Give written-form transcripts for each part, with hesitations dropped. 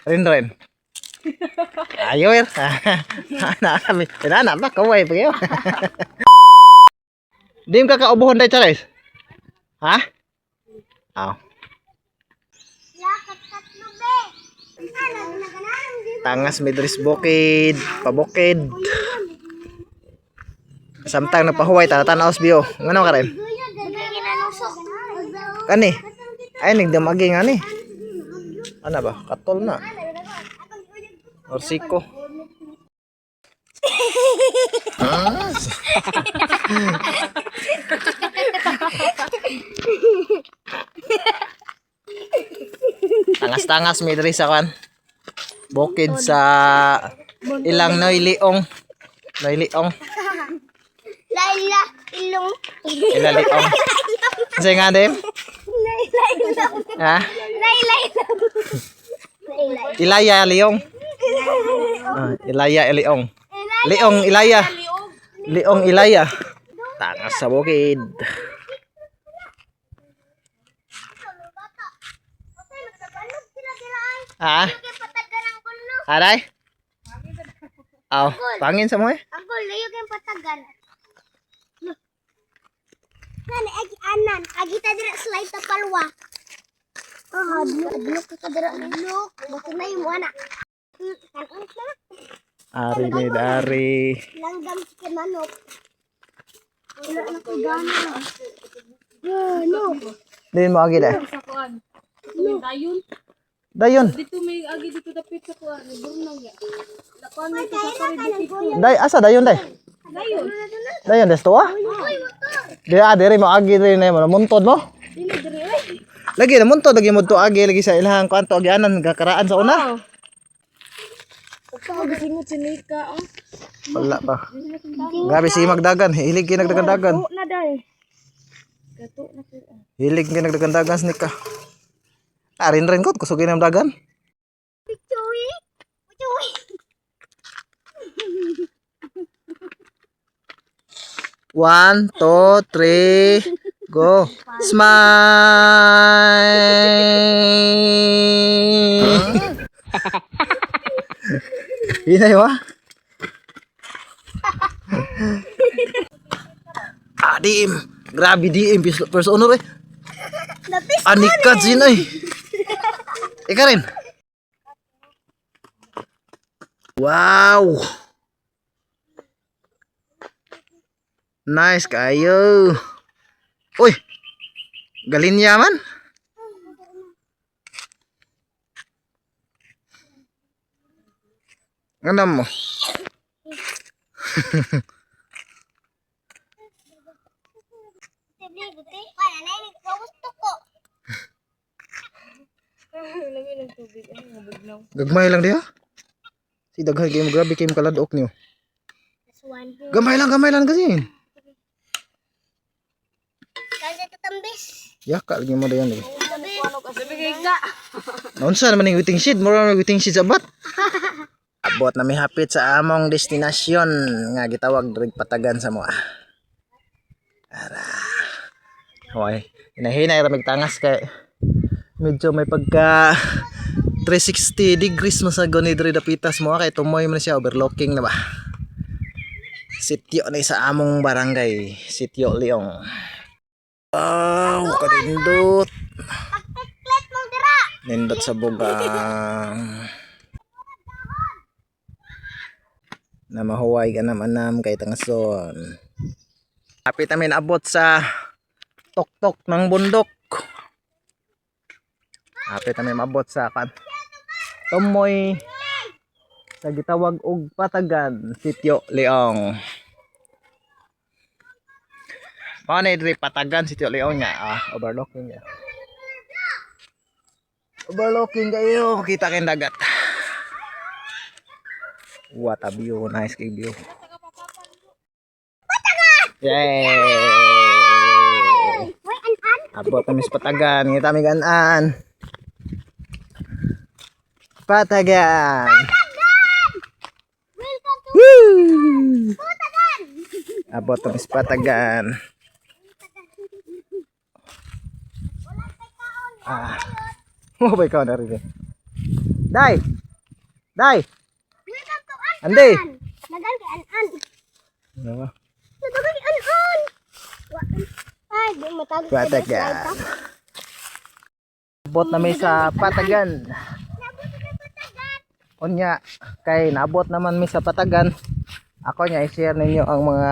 Rin. Ayo er. Ana ba kaway pa kayo. Dim ka kaubuhon day Charis. Ha? Aw. Tangas midris bukid, pabukid. Samtang napahuway tanaos biyo. Ngano ka rin? Kani? Ay nagdamagi nga ni. Ano ba? Katol na. Orsiko. Tangas-tangas may diri sa kan. Bukid sa ilang noy liong. Laila ilong. Ila liong. Kasi nga dim? Laila ilong. Ha? Laila ilong. Ilaya liong. Ilaya liong. Liong ilaya. Liong ilaya. Tangas sa bukid. Ha? Aray? Aw, pangin sa mo eh. Angkol, layo kayong patagan. Nani, agi anan. Agi ta dira slide ta palwa. Adlok ka dira. Adlok. Basta na yung anak. Kanon na. Ari ni dari. Langgam chicken manok. Wala na ko gana. No. Din mo agi dah. Sa kuan. Dayon. Dayon. Dito may agi dito dapit sa kuan. Burnang ya. Lakuan mo sa dito. Day asa dayon day. Dayon. Dayon des tuwa. Dia diri mo agi diri na mo muntod mo. Dili diri oy. Lagi na muntod lagi mo to agi lagi sa ilahang kanto agianan gakaraan sa una. Pag singot sinika oh. Wala pa. Grabe si magdagan, hilig kay nagdagan-dagan. Na dai. Gato na ko. Hilig kay nagdagan-dagan snika. Arin rin ko kusugin ang dagan. Pichoy. Pichoy. 1 2 3 go. Smile. Hinay wa. Dim. Grabe dim first honor eh. Lapis. Anikat sinoy. Ika rin. Wow. Nice kayo. Uy. Galinya man. Ngandam mo. Para na ini gusto ko. Lami ng tubig ay mabugnaw. Gagmay lang diha. Si daghan kay mo grabe kay mo kaladok niyo. This one. Gamay lang kasi. Kasi tatambis. Yaka lagi mo dayon. Sabi kay ka. Naunsa naman yung waiting sheet, mura na waiting sheet sa bat. Abot na may hapit sa among destinasyon nga gitawag diri patagan sa moa. Ara. Hoy, hinahinay ra magtangas kay medyo may pagka 360 degrees masagon ni diri dapitas mo kay tumoy man siya overlooking na ba. Sityo na sa among barangay, Sityo Leong. Wow, kadindot. Pagtiklet mong dira. Nindot sa bugang. Na mahuway ka naman kay tangason. Kapit namin abot sa tuktok ng bundok. Kapit namin mabot sa kan. Tumoy sa gitawag og patagan, Sityo Leong. Mao na diri patagan Sityo Leong nga, overlooking ya. Overlooking kayo, kita kay dagat. What a view, nice kay view. Yay! Hoy, an. Abot na mis patagan, ngita mi gan-an. Patagan. Welcome to Woo! Patagan. Abot na mis patagan. Ah. Oh, bay ka na rin. Day. Day. Andi. Nagan kay an-an. Ano? Nagan kay an-an. Ay, di mo tawag sa Patagan. Abot na may sa Patagan. Unya, kay naabot naman mi sa Patagan. Ako nya i-share ninyo ang mga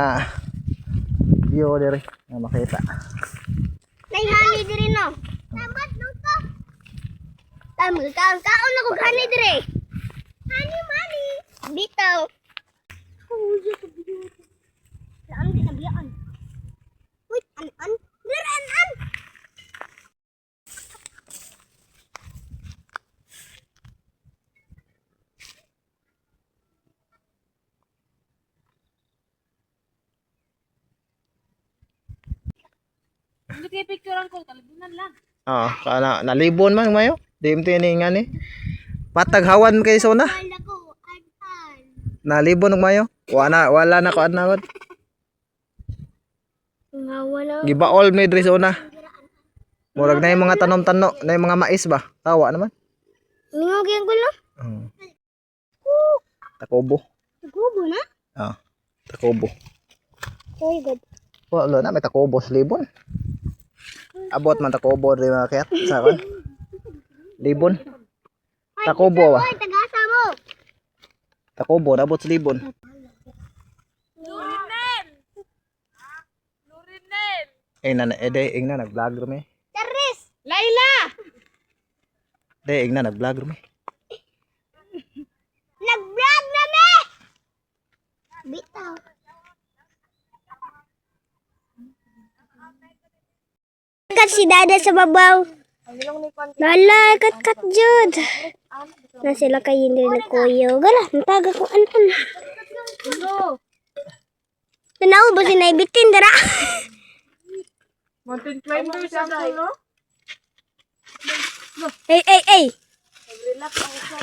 view diri na makita. Nay diri no. Tamat no to. Tamal kaon ako gani diri. Hani mani. Bitaw. Kuya ka biyo. Saan di nabiyaan? Wait, an. Diri an. Hindi kayo picturean ko, talibunan lang. Kana nalibon man mayo. DMT ni nga ni. Pataghawan kay sona. Wala ko an. Nalibon og mayo. Wala na ko adnawad. Nga wala. Gibaol mi diri sona. Murag na yung mga tanom-tano, na yung mga mais ba? Tawa naman. Mingog yang gulo. Takobo. Gubo na. Takobo. Oy god. Wala na may takobo sa libon. Abot man takobo diri mga kayat sa kon. Libon. Takobo ba? Oy, tagasa mo. Takobo abot sa libon. Lurinen! Ingna nag-vlog ro mi. Charis. Laila! Ingna nag-vlog ro mi. Nag-vlog na me. Bitaw. Kat si dada sa babaw. Lala, kat jud. Na sila kay hindi na kuyo. Gala, nataga ko an. Ano? Tanaw ba si naibitin dara? Mountain climber sa no? Ay. Relax ako sa